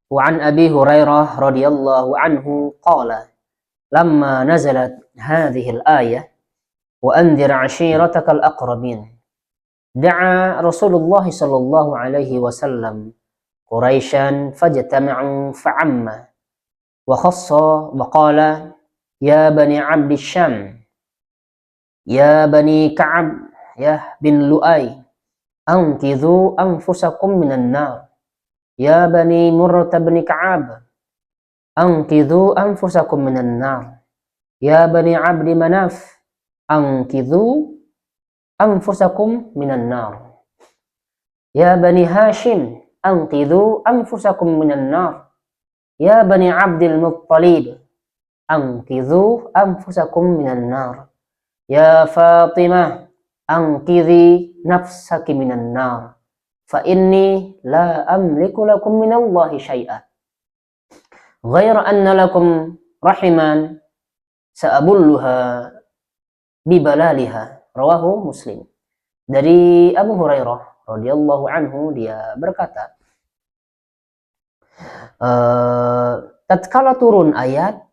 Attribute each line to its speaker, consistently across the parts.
Speaker 1: Wa an Abi Hurairah radhiyallahu anhu qala lamma nazalat hadhihi al-ayah wa anzir 'ashiratakal aqrabin da'a Rasulullah sallallahu alaihi wasallam Quraisyan fajtama'u fa'amma wa khassa wa qala ya bani 'abdi syam ya bani Ka'ab ya bin Lu'ay anqidhu anfusakum minan nar ya bani Murrah bin Ka'ab anqidhu anfusakum minan nar ya bani 'abdi Manaf anqidhu anfusakum minan nar ya bani Hashim anqidhu anfusakum minan nar ya bani 'Abdil Muttalib anqidhu anfusakum minan nar ya Fatimah anqidhi nafsaki minan nar fa inni la amliku lakum minallahi syai'a ghaira anna lakum rahiman sa'abulluha bibalaliha. Rawahu Muslim. Dari Abu Hurairah radhiyallahu anhu, dia berkata, tatkala turun ayat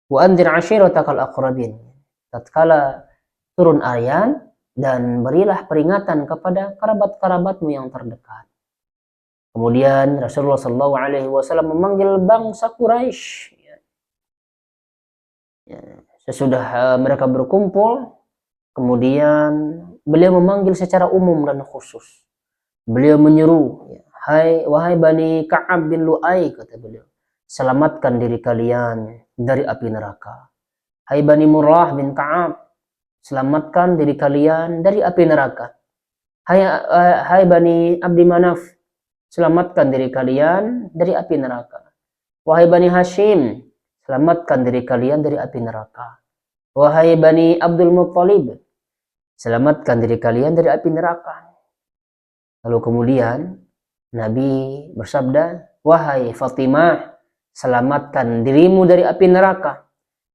Speaker 1: wa anzir 'ashiratakal aqrabin, tatkala turun ayat dan berilah peringatan kepada kerabat-kerabatmu yang terdekat. Kemudian Rasulullah sallallahu alaihi wasallam memanggil bangsa Quraisy. Sesudah mereka berkumpul, kemudian beliau memanggil secara umum dan khusus. Beliau menyeru, wahai Bani Ka'ab bin Lu'ay, kata beliau, selamatkan diri kalian dari api neraka. Hai Bani Murrah bin Ka'ab, selamatkan diri kalian dari api neraka. Hai Bani Abdi Manaf, selamatkan diri kalian dari api neraka. Wahai Bani Hashim, selamatkan diri kalian dari api neraka. Wahai Bani Abdul Muttalib, selamatkan diri kalian dari api neraka. Lalu kemudian Nabi bersabda, wahai Fatimah, selamatkan dirimu dari api neraka.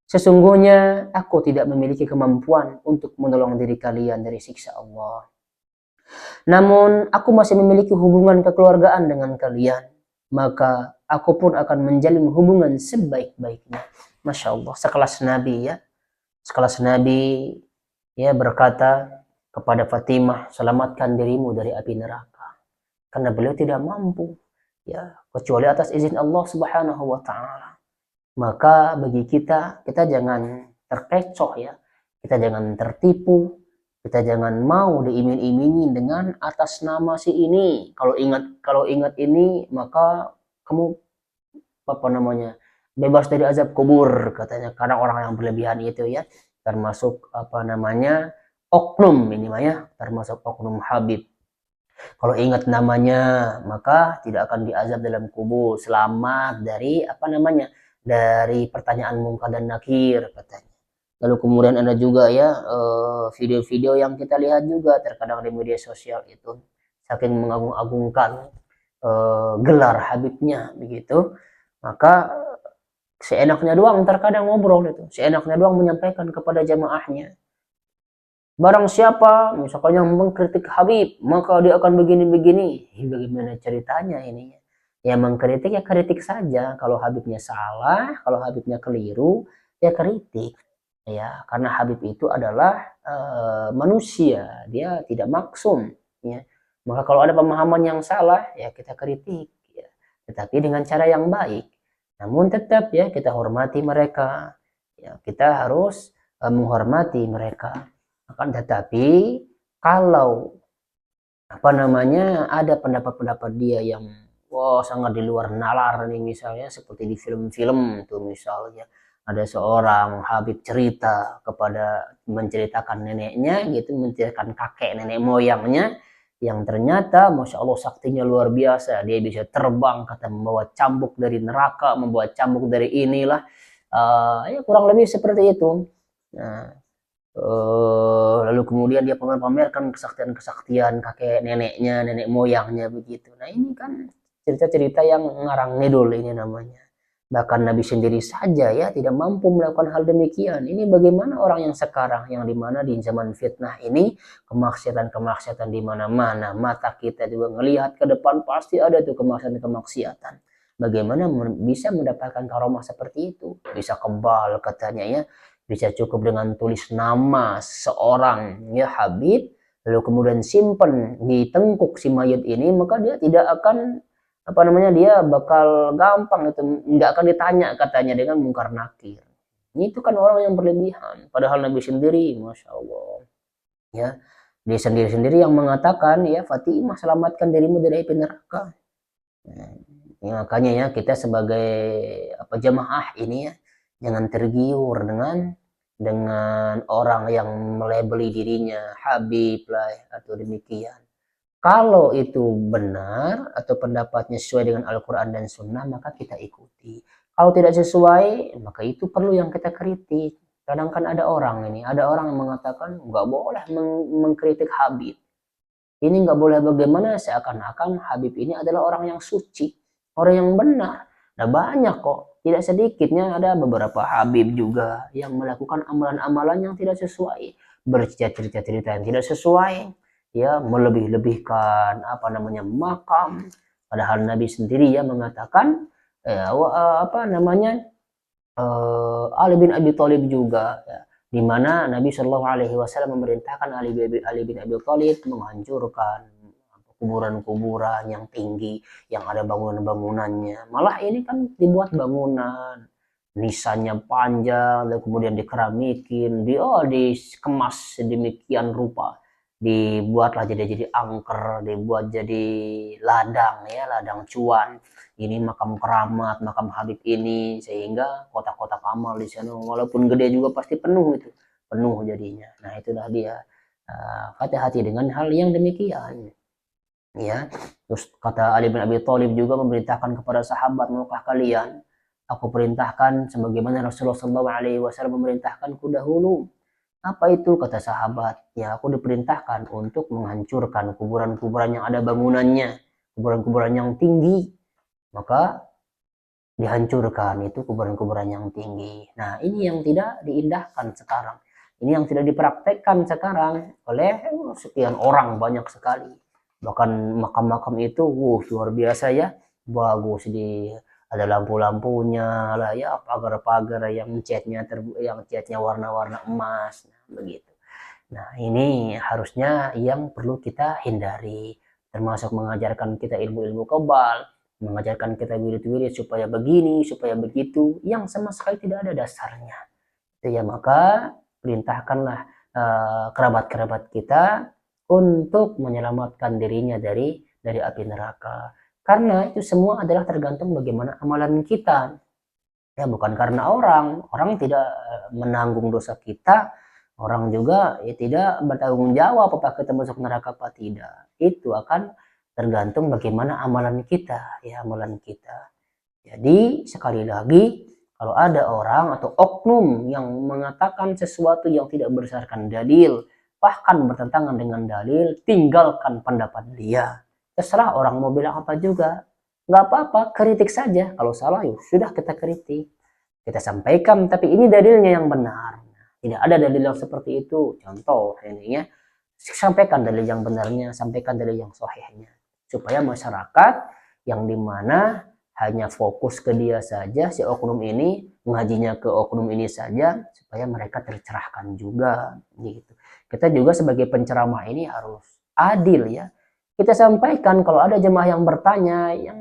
Speaker 1: Sesungguhnya aku tidak memiliki kemampuan untuk menolong diri kalian dari siksa Allah. Namun aku masih memiliki hubungan kekeluargaan dengan kalian, maka aku pun akan menjalin hubungan sebaik-baiknya. Masya Allah, sekelas Nabi ya. Sekelas Nabi ya berkata kepada Fatimah, selamatkan dirimu dari api neraka. Karena beliau tidak mampu ya, kecuali atas izin Allah Subhanahu wa taala. Maka bagi kita jangan terkecoh ya. Kita jangan tertipu. Kita jangan mau diiming-imingi dengan atas nama si ini. Kalau ingat ini, maka kamu bebas dari azab kubur, katanya. Karena orang yang berlebihan itu ya, termasuk oknum ini ya, termasuk oknum Habib. Kalau ingat namanya, maka tidak akan diazab dalam kubur. Selamat dari dari pertanyaan mungkar dan nakir, katanya. Lalu kemudian ada juga ya video-video yang kita lihat juga terkadang di media sosial itu, saking mengagung-agungkan gelar Habibnya begitu, maka seenaknya doang terkadang ngobrol itu, seenaknya doang menyampaikan kepada jamaahnya. Barang siapa misalkan yang mengkritik Habib, maka dia akan begini-begini. Bagaimana ceritanya ini? Ya mengkritik ya kritik saja. Kalau Habibnya salah, kalau Habibnya keliru, ya kritik. Ya, karena Habib itu adalah manusia, dia tidak maksum ya. Maka kalau ada pemahaman yang salah ya kita kritik ya, tetapi dengan cara yang baik. Namun tetap ya kita hormati mereka ya, kita harus menghormati mereka. Akan tetapi kalau ada pendapat-pendapat dia yang sangat di luar nalar nih, misalnya seperti di film-film tuh, misalnya ada seorang Habib menceritakan neneknya gitu, menceritakan kakek nenek moyangnya yang ternyata Masya Allah saktinya luar biasa, dia bisa terbang, kata, membawa cambuk dari neraka, membawa cambuk dari inilah, ya kurang lebih seperti itu. Nah, lalu kemudian dia pamerkan kesaktian-kesaktian kakek neneknya, nenek moyangnya begitu. Nah ini kan cerita-cerita yang ngarang ngidul ini namanya. Bahkan Nabi sendiri saja ya tidak mampu melakukan hal demikian. Ini bagaimana orang yang sekarang, yang dimana di zaman fitnah ini kemaksiatan-kemaksiatan di mana-mana. Mata kita juga ngelihat ke depan pasti ada tuh kemaksiatan-kemaksiatan. Bagaimana bisa mendapatkan karomah seperti itu? Bisa kebal katanya ya. Bisa cukup dengan tulis nama seorang ya Habib, lalu kemudian simpan di tengkuk si mayat ini, maka dia tidak akan dia bakal gampang itu, nggak akan ditanya katanya dengan mungkar nakir. Itu kan orang yang berlebihan, padahal Nabi sendiri masya Allah ya, dia sendiri yang mengatakan ya, Fatimah selamatkan dirimu dari api neraka. Nah, ya, makanya ya kita sebagai jamaah ini ya, jangan tergiur dengan orang yang melebeli dirinya Habib lah atau demikian. Kalau itu benar atau pendapatnya sesuai dengan Al-Quran dan Sunnah, maka kita ikuti. Kalau tidak sesuai, maka itu perlu yang kita kritik. Kadang kan ada orang yang mengatakan nggak boleh mengkritik Habib. Ini nggak boleh bagaimana, seakan-akan Habib ini adalah orang yang suci, orang yang benar. Nah banyak kok, tidak sedikitnya ada beberapa Habib juga yang melakukan amalan-amalan yang tidak sesuai, bercerita-cerita yang tidak sesuai, ya melebih-lebihkan makam. Padahal Nabi sendiri ya mengatakan Ali bin Abi Thalib juga ya, di mana Nabi Shallallahu Alaihi Wasallam memerintahkan Ali bin Abi Thalib menghancurkan kuburan-kuburan yang tinggi yang ada bangunan-bangunannya. Malah ini kan dibuat bangunan, nisannya panjang, dan kemudian dikeramikin, dikemas sedemikian rupa, dibuatlah jadi angker, dibuat jadi ladang ya, ladang cuan. Ini makam keramat, makam Habib ini, sehingga kotak-kotak amal di sana walaupun gede juga pasti penuh itu, penuh jadinya. Nah itulah dia, hati-hati dengan hal yang demikian ya. Terus kata Ali bin Abi Thalib juga memerintahkan kepada sahabat, maukah kalian aku perintahkan sebagaimana Rasulullah SAW memerintahkanku dahulu. Apa itu? Kata sahabat, ya aku diperintahkan untuk menghancurkan kuburan-kuburan yang ada bangunannya, kuburan-kuburan yang tinggi, maka dihancurkan itu kuburan-kuburan yang tinggi. Nah ini yang tidak diindahkan sekarang, ini yang tidak dipraktekkan sekarang oleh sekian orang, banyak sekali. Bahkan makam-makam itu luar biasa ya, bagus, ada lampu-lampunya lah ya, pagar-pagar yang catnya warna-warna emas, nah, begitu. Nah ini harusnya yang perlu kita hindari, termasuk mengajarkan kita ilmu-ilmu kebal, mengajarkan kita wirid-wirid supaya begini, supaya begitu, yang sama sekali tidak ada dasarnya. Itu ya, maka perintahkanlah kerabat-kerabat kita untuk menyelamatkan dirinya dari api neraka. Karena itu semua adalah tergantung bagaimana amalan kita. Ya bukan karena orang tidak menanggung dosa kita, orang juga ya tidak bertanggung jawab apakah kita masuk neraka apa tidak. Itu akan tergantung bagaimana amalan kita, ya amalan kita. Jadi sekali lagi, kalau ada orang atau oknum yang mengatakan sesuatu yang tidak berdasarkan dalil, bahkan bertentangan dengan dalil, tinggalkan pendapat dia. Terserah orang mau bilang apa juga, nggak apa-apa, kritik saja. Kalau salah ya sudah kita kritik, kita sampaikan, tapi ini dalilnya yang benar. Tidak ada dalil yang seperti itu. Contoh ini ya, sampaikan dalil yang benarnya, sampaikan dalil yang sahihnya, supaya masyarakat yang dimana hanya fokus ke dia saja, si oknum ini ngajinya ke oknum ini saja, supaya mereka tercerahkan juga gitu. Kita juga sebagai penceramah ini harus adil ya. Kita sampaikan kalau ada jemaah yang bertanya yang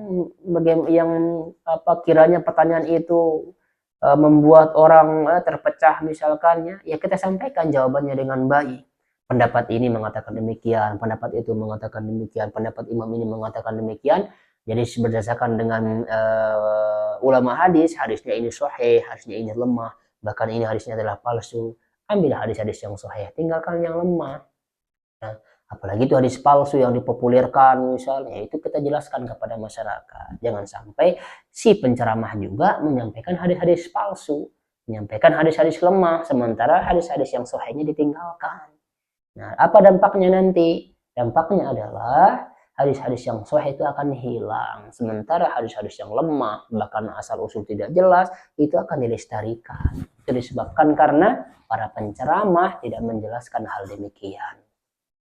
Speaker 1: kiranya pertanyaan itu membuat orang terpecah misalkan ya kita sampaikan jawabannya dengan baik. Pendapat ini mengatakan demikian, pendapat itu mengatakan demikian, pendapat imam ini mengatakan demikian. Jadi berdasarkan dengan ulama hadisnya ini sahih, hadisnya ini lemah, bahkan ini hadisnya adalah palsu. Ambillah hadis-hadis yang sahih, tinggalkan yang lemah. Nah, apalagi itu hadis palsu yang dipopulerkan misalnya, itu kita jelaskan kepada masyarakat. Jangan sampai si penceramah juga menyampaikan hadis-hadis palsu, menyampaikan hadis-hadis lemah, sementara hadis-hadis yang sahihnya ditinggalkan. Nah, apa dampaknya nanti? Dampaknya adalah hadis-hadis yang sahih itu akan hilang. Sementara hadis-hadis yang lemah, bahkan asal-usul tidak jelas, itu akan dilestarikan. Itu disebabkan karena para penceramah tidak menjelaskan hal demikian.